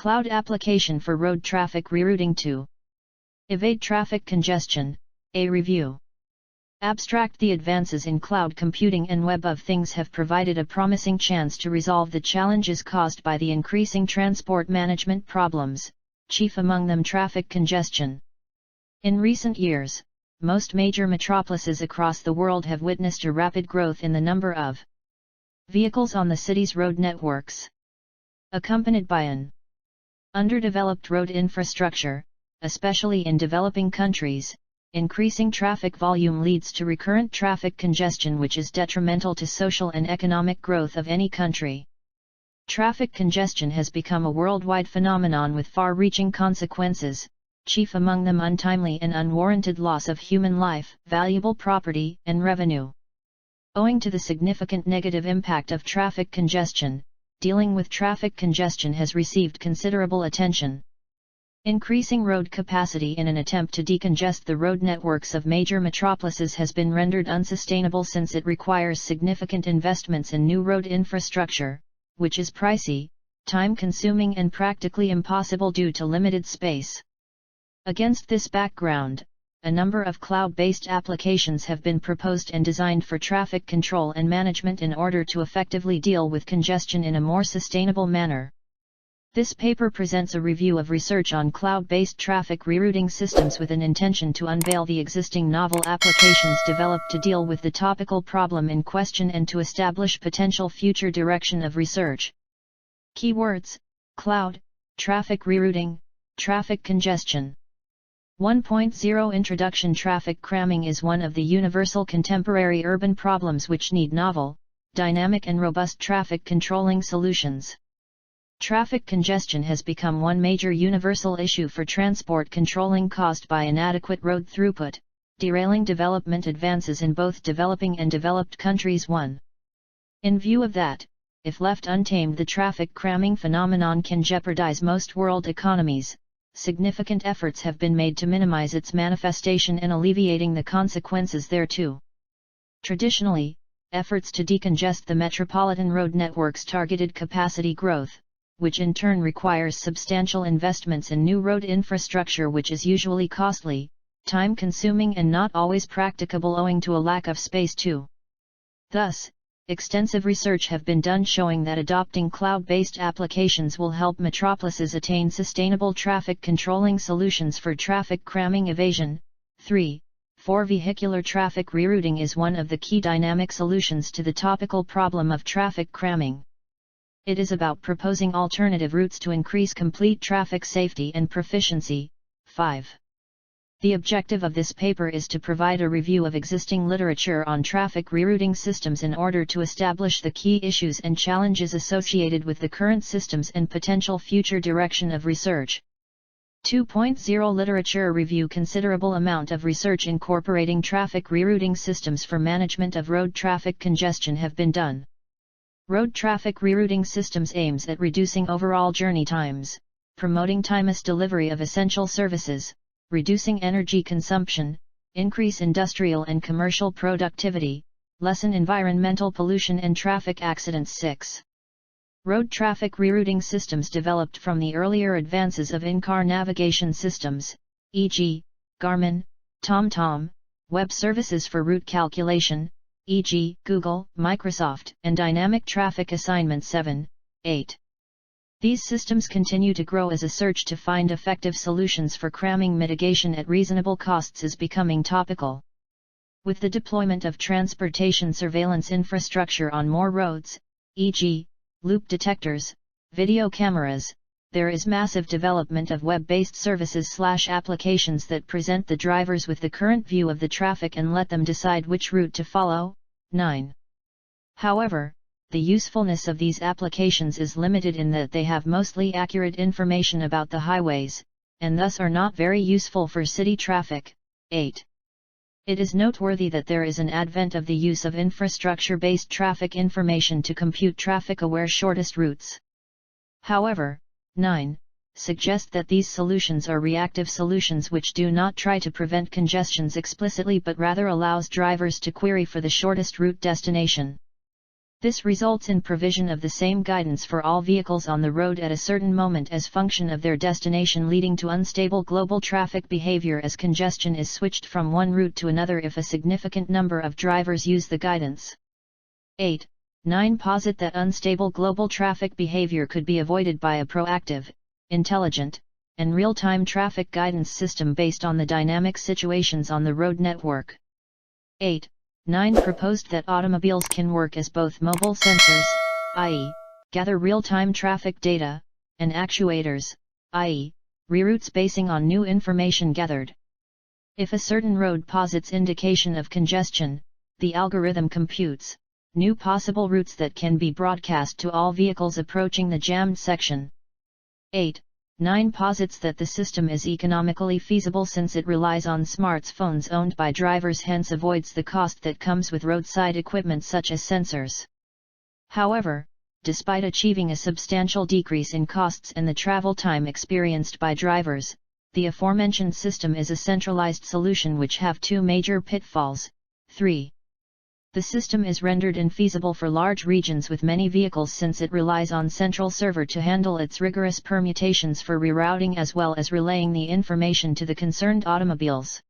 Cloud application for road traffic rerouting to evade traffic congestion, a review. Abstract. The advances in cloud computing and Web of Things have provided a promising chance to resolve the challenges caused by the increasing transport management problems, chief among them traffic congestion. In recent years, most major metropolises across the world have witnessed a rapid growth in the number of vehicles on the city's road networks, accompanied by an underdeveloped road infrastructure, especially in developing countries. Increasing traffic volume leads to recurrent traffic congestion, which is detrimental to social and economic growth of any country. Traffic congestion has become a worldwide phenomenon with far-reaching consequences, chief among them untimely and unwarranted loss of human life, valuable property, and revenue. Owing to the significant negative impact of traffic congestion, dealing with traffic congestion has received considerable attention. Increasing road capacity in an attempt to decongest the road networks of major metropolises has been rendered unsustainable, since it requires significant investments in new road infrastructure, which is pricey, time-consuming and practically impossible due to limited space. Against this background, a number of cloud-based applications have been proposed and designed for traffic control and management in order to effectively deal with congestion in a more sustainable manner. This paper presents a review of research on cloud-based traffic rerouting systems with an intention to unveil the existing novel applications developed to deal with the topical problem in question and to establish potential future direction of research. Keywords: cloud, traffic rerouting, traffic congestion. 1.0 Introduction. Traffic cramming is one of the universal contemporary urban problems which need novel, dynamic and robust traffic controlling solutions. Traffic congestion has become one major universal issue for transport controlling caused by inadequate road throughput, derailing development advances in both developing and developed countries. 1. In view of that, if left untamed, the traffic cramming phenomenon can jeopardize most world economies. Significant efforts have been made to minimize its manifestation and alleviating the consequences thereto. Traditionally, efforts to decongest the metropolitan road networks targeted capacity growth, which in turn requires substantial investments in new road infrastructure, which is usually costly, time-consuming and not always practicable owing to a lack of space too. Thus, extensive research have been done showing that adopting cloud-based applications will help metropolises attain sustainable traffic controlling solutions for traffic cramming evasion. 3. 4. Vehicular traffic rerouting is one of the key dynamic solutions to the topical problem of traffic cramming. It is about proposing alternative routes to increase complete traffic safety and proficiency. 5. The objective of this paper is to provide a review of existing literature on traffic rerouting systems in order to establish the key issues and challenges associated with the current systems and potential future direction of research. 2.0 Literature review. Considerable amount of research incorporating traffic rerouting systems for management of road traffic congestion have been done. Road traffic rerouting systems aims at reducing overall journey times, promoting timeless delivery of essential services, reducing energy consumption, increase industrial and commercial productivity, lessen environmental pollution and traffic accidents. 6. Road traffic rerouting systems developed from the earlier advances of in-car navigation systems, e.g., Garmin, TomTom, web services for route calculation, e.g., Google, Microsoft, and dynamic traffic assignment. 7, 8. These systems continue to grow as a search to find effective solutions for cramming mitigation at reasonable costs is becoming topical. With the deployment of transportation surveillance infrastructure on more roads, e.g., loop detectors, video cameras, there is massive development of web-based services/applications that present the drivers with the current view of the traffic and let them decide which route to follow. 9. However, the usefulness of these applications is limited in that they have mostly accurate information about the highways, and thus are not very useful for city traffic. 8. It is noteworthy that there is an advent of the use of infrastructure-based traffic information to compute traffic-aware shortest routes. However, 9. Suggest that these solutions are reactive solutions which do not try to prevent congestions explicitly but rather allows drivers to query for the shortest route destination. This results in provision of the same guidance for all vehicles on the road at a certain moment as function of their destination, leading to unstable global traffic behavior as congestion is switched from one route to another if a significant number of drivers use the guidance. 8. 9. Posit that unstable global traffic behavior could be avoided by a proactive, intelligent, and real-time traffic guidance system based on the dynamic situations on the road network. 8. 9. Proposed that automobiles can work as both mobile sensors, i.e., gather real-time traffic data, and actuators, i.e., reroutes basing on new information gathered. If a certain road posits indication of congestion, the algorithm computes new possible routes that can be broadcast to all vehicles approaching the jammed section. 8. 9. Posits that the system is economically feasible since it relies on smartphones owned by drivers, hence avoids the cost that comes with roadside equipment such as sensors. However, despite achieving a substantial decrease in costs and the travel time experienced by drivers, the aforementioned system is a centralized solution which have two major pitfalls. 3. The system is rendered infeasible for large regions with many vehicles since it relies on central server to handle its rigorous permutations for rerouting as well as relaying the information to the concerned automobiles.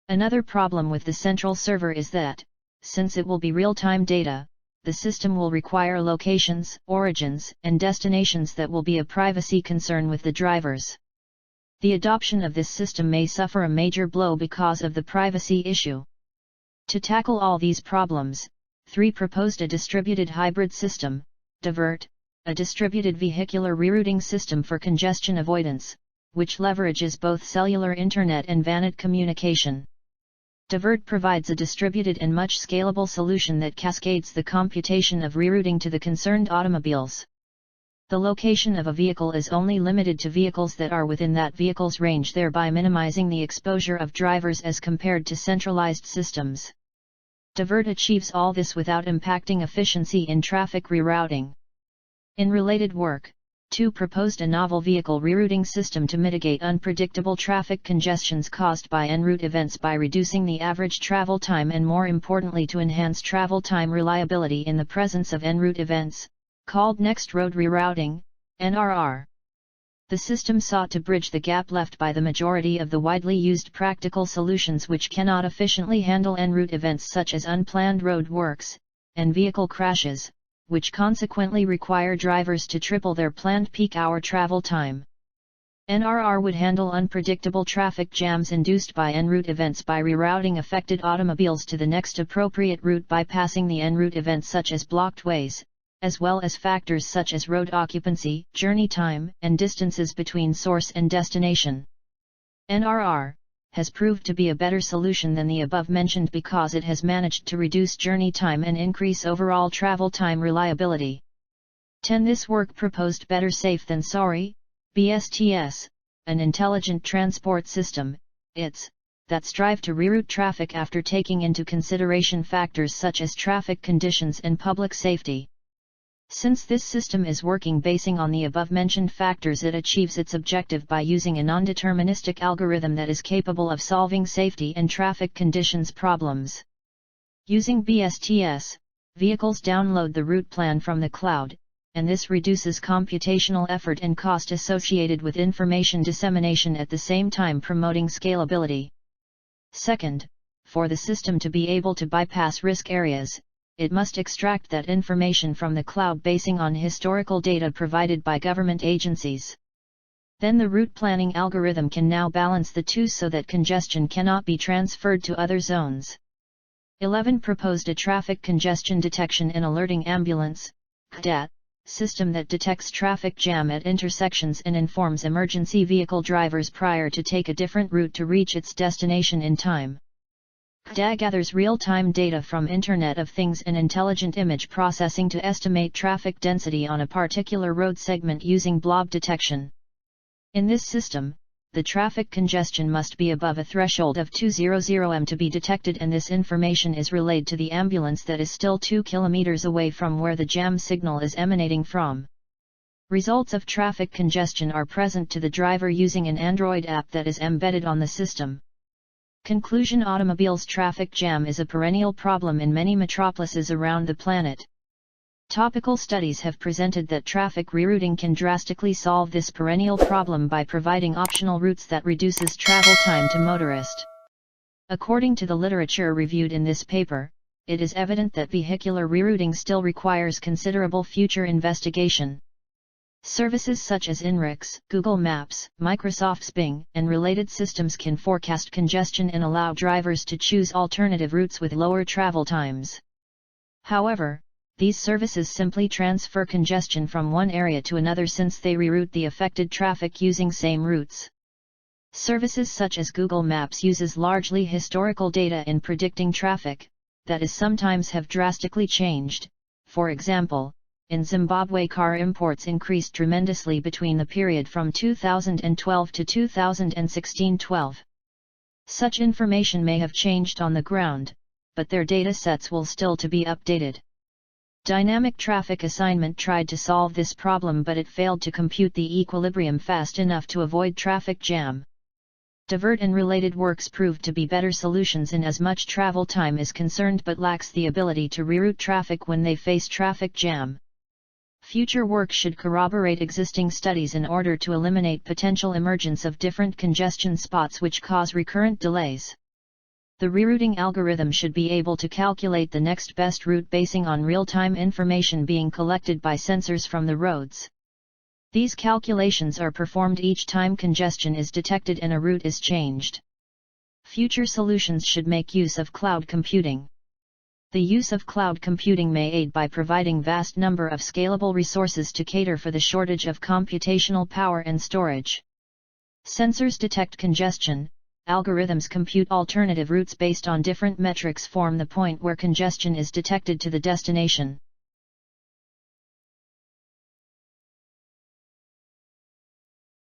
Another problem with the central server is that, since it will be real-time data, the system will require locations, origins, and destinations that will be a privacy concern with the drivers. The adoption of this system may suffer a major blow because of the privacy issue. To tackle all these problems, 3. Proposed a distributed hybrid system, DIVERT, a distributed vehicular rerouting system for congestion avoidance, which leverages both cellular internet and VANET communication. DIVERT provides a distributed and much scalable solution that cascades the computation of rerouting to the concerned automobiles. The location of a vehicle is only limited to vehicles that are within that vehicle's range, thereby minimizing the exposure of drivers as compared to centralized systems. DIVERT achieves all this without impacting efficiency in traffic rerouting. In related work, 2. Proposed a novel vehicle rerouting system to mitigate unpredictable traffic congestions caused by en route events by reducing the average travel time and, more importantly, to enhance travel time reliability in the presence of en route events, called Next Road Rerouting, NRR. The system sought to bridge the gap left by the majority of the widely used practical solutions which cannot efficiently handle en route events such as unplanned road works, and vehicle crashes, which consequently require drivers to triple their planned peak hour travel time. NRR would handle unpredictable traffic jams induced by en route events by rerouting affected automobiles to the next appropriate route, bypassing the en route events such as blocked ways, as well as factors such as road occupancy, journey time, and distances between source and destination. NRR has proved to be a better solution than the above-mentioned because it has managed to reduce journey time and increase overall travel time reliability. 10. This work proposed better safe than sorry, BSTS, an intelligent transport system, ITS, that strive to reroute traffic after taking into consideration factors such as traffic conditions and public safety. Since this system is working basing on the above-mentioned factors, it achieves its objective by using a non-deterministic algorithm that is capable of solving safety and traffic conditions problems. Using BSTS, vehicles download the route plan from the cloud, and this reduces computational effort and cost associated with information dissemination, at the same time promoting scalability. Second, for the system to be able to bypass risk areas, it must extract that information from the cloud basing on historical data provided by government agencies. Then the route planning algorithm can now balance the two so that congestion cannot be transferred to other zones. 11. Proposed a traffic congestion detection and alerting ambulance (CDAT) system that detects traffic jam at intersections and informs emergency vehicle drivers prior to take a different route to reach its destination in time. CDA gathers real-time data from Internet of Things and intelligent image processing to estimate traffic density on a particular road segment using blob detection. In this system, the traffic congestion must be above a threshold of 200 m to be detected, and this information is relayed to the ambulance that is still 2 km away from where the jam signal is emanating from. Results of traffic congestion are present to the driver using an Android app that is embedded on the system. Conclusion: automobiles traffic jam is a perennial problem in many metropolises around the planet. Topical studies have presented that traffic rerouting can drastically solve this perennial problem by providing optional routes that reduces travel time to motorists. According to the literature reviewed in this paper, it is evident that vehicular rerouting still requires considerable future investigation. Services such as INRIX, Google Maps, Microsoft's Bing, and related systems can forecast congestion and allow drivers to choose alternative routes with lower travel times. However, these services simply transfer congestion from one area to another since they reroute the affected traffic using same routes. Services such as Google Maps uses largely historical data in predicting traffic, that is sometimes have drastically changed. For example, in Zimbabwe car imports increased tremendously between the period from 2012 to 2016-12. Such information may have changed on the ground, but their data sets will still to be updated. Dynamic traffic assignment tried to solve this problem, but it failed to compute the equilibrium fast enough to avoid traffic jam. Divert and related works proved to be better solutions in as much travel time is concerned, but lacks the ability to reroute traffic when they face traffic jam. Future work should corroborate existing studies in order to eliminate potential emergence of different congestion spots which cause recurrent delays. The rerouting algorithm should be able to calculate the next best route basing on real-time information being collected by sensors from the roads. These calculations are performed each time congestion is detected and a route is changed. Future solutions should make use of cloud computing. The use of cloud computing may aid by providing vast number of scalable resources to cater for the shortage of computational power and storage. Sensors detect congestion, algorithms compute alternative routes based on different metrics, form the point where congestion is detected to the destination.